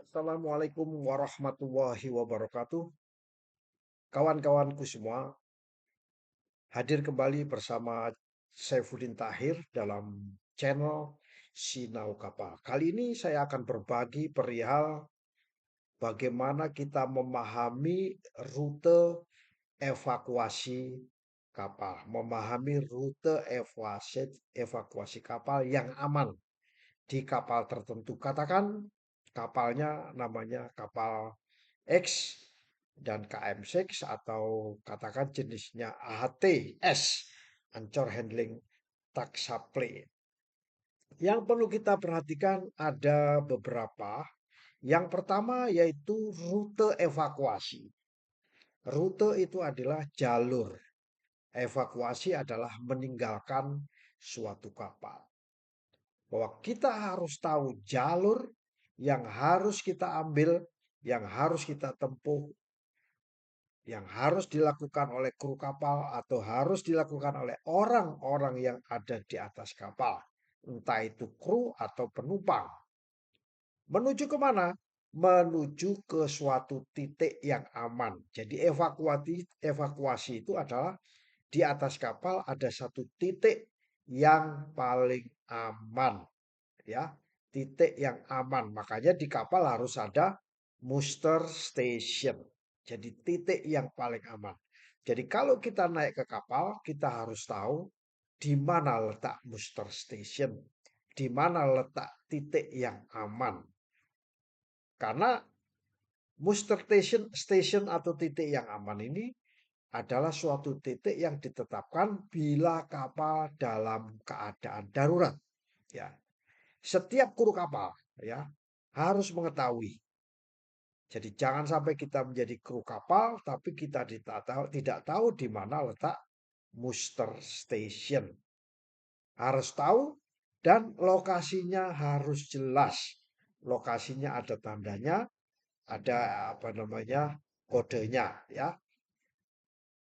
Assalamualaikum warahmatullahi wabarakatuh. Kawan-kawanku semua, hadir kembali bersama Saifuddin Tahir dalam channel Sinau Kapal. Kali ini saya akan berbagi perihal bagaimana kita memahami rute evakuasi kapal, memahami rute evakuasi kapal yang aman di kapal tertentu. Katakan kapalnya namanya kapal X dan KM6 atau katakan jenisnya AHTS, Anchor Handling Tug Supply. Yang perlu kita perhatikan ada beberapa. Yang pertama yaitu rute evakuasi. Rute itu adalah jalur. Evakuasi adalah meninggalkan suatu kapal. Bahwa kita harus tahu jalur yang harus kita ambil, yang harus kita tempuh, yang harus dilakukan oleh kru kapal atau harus dilakukan oleh orang-orang yang ada di atas kapal. Entah itu kru atau penumpang. Menuju ke mana? Menuju ke suatu titik yang aman. Jadi evakuasi itu adalah di atas kapal ada satu titik yang paling aman, ya. Titik yang aman. Makanya di kapal harus ada muster station. Jadi titik yang paling aman. Jadi kalau kita naik ke kapal, kita harus tahu di mana letak muster station, di mana letak titik yang aman. Karena muster station atau titik yang aman ini adalah suatu titik yang ditetapkan bila kapal dalam keadaan darurat. Ya, setiap kru kapal ya harus mengetahui. Jadi jangan sampai kita menjadi kru kapal tapi kita tidak tahu di mana letak muster station. Harus tahu dan lokasinya harus jelas. Lokasinya ada tandanya, ada apa namanya? Kodenya ya.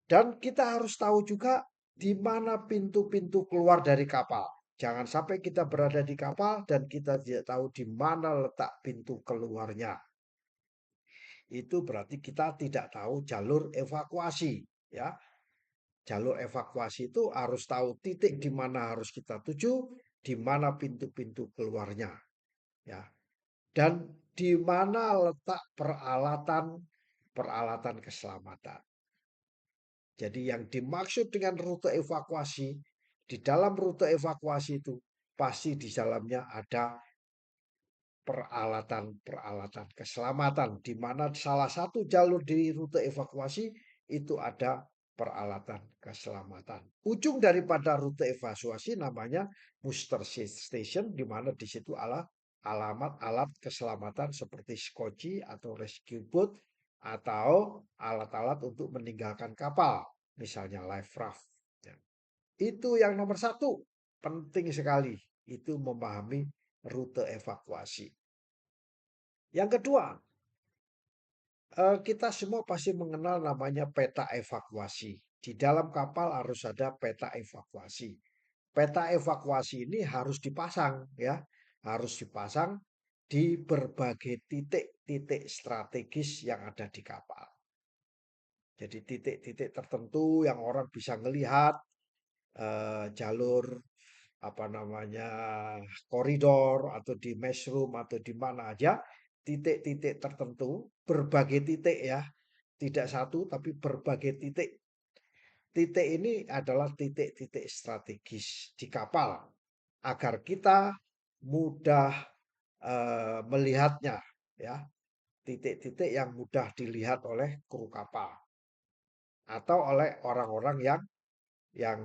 Dan kita harus tahu juga di mana pintu-pintu keluar dari kapal. Jangan sampai kita berada di kapal dan kita tidak tahu di mana letak pintu keluarnya. Itu berarti kita tidak tahu jalur evakuasi, ya. Jalur evakuasi itu harus tahu titik di mana harus kita tuju, di mana pintu-pintu keluarnya, ya. Dan di mana letak peralatan keselamatan. Jadi yang dimaksud dengan rute evakuasi, di dalam rute evakuasi itu pasti di dalamnya ada peralatan-peralatan keselamatan, di mana salah satu jalur di rute evakuasi itu ada peralatan keselamatan. Ujung daripada rute evakuasi namanya muster station, di mana di situ alamat alat keselamatan seperti skoci atau rescue boat atau alat-alat untuk meninggalkan kapal, misalnya life raft. Ya. Itu yang nomor satu, penting sekali, itu memahami rute evakuasi. Yang kedua, kita semua pasti mengenal namanya peta evakuasi. Di dalam kapal harus ada peta evakuasi. Peta evakuasi ini harus dipasang ya, harus dipasang di berbagai titik-titik strategis yang ada di kapal. Jadi titik-titik tertentu yang orang bisa melihat jalur apa namanya koridor atau di meshroom atau di mana aja titik-titik tertentu, berbagai titik ya, tidak satu tapi berbagai titik. Titik ini adalah titik-titik strategis di kapal agar kita mudah melihatnya ya, titik-titik yang mudah dilihat oleh kru kapal atau oleh orang-orang yang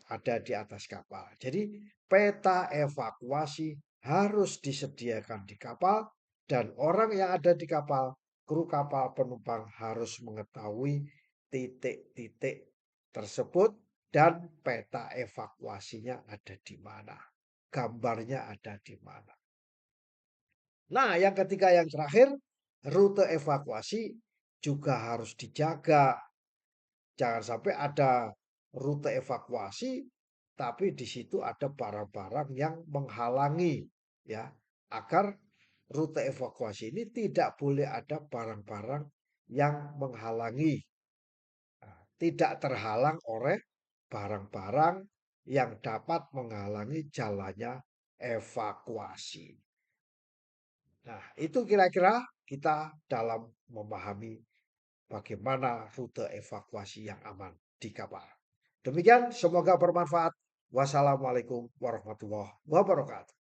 ada di atas kapal. Jadi peta evakuasi harus disediakan di kapal dan orang yang ada di kapal, kru kapal penumpang harus mengetahui titik-titik tersebut dan peta evakuasinya ada di mana. Gambarnya ada di mana. Nah, yang ketiga yang terakhir, rute evakuasi juga harus dijaga. Jangan sampai ada rute evakuasi, tapi di situ ada barang-barang yang menghalangi, ya, agar rute evakuasi ini tidak boleh ada barang-barang yang menghalangi, tidak terhalang oleh barang-barang yang dapat menghalangi jalannya evakuasi. Nah, itu kira-kira kita dalam memahami bagaimana rute evakuasi yang aman di kapal. Demikian, semoga bermanfaat. Wassalamualaikum warahmatullahi wabarakatuh.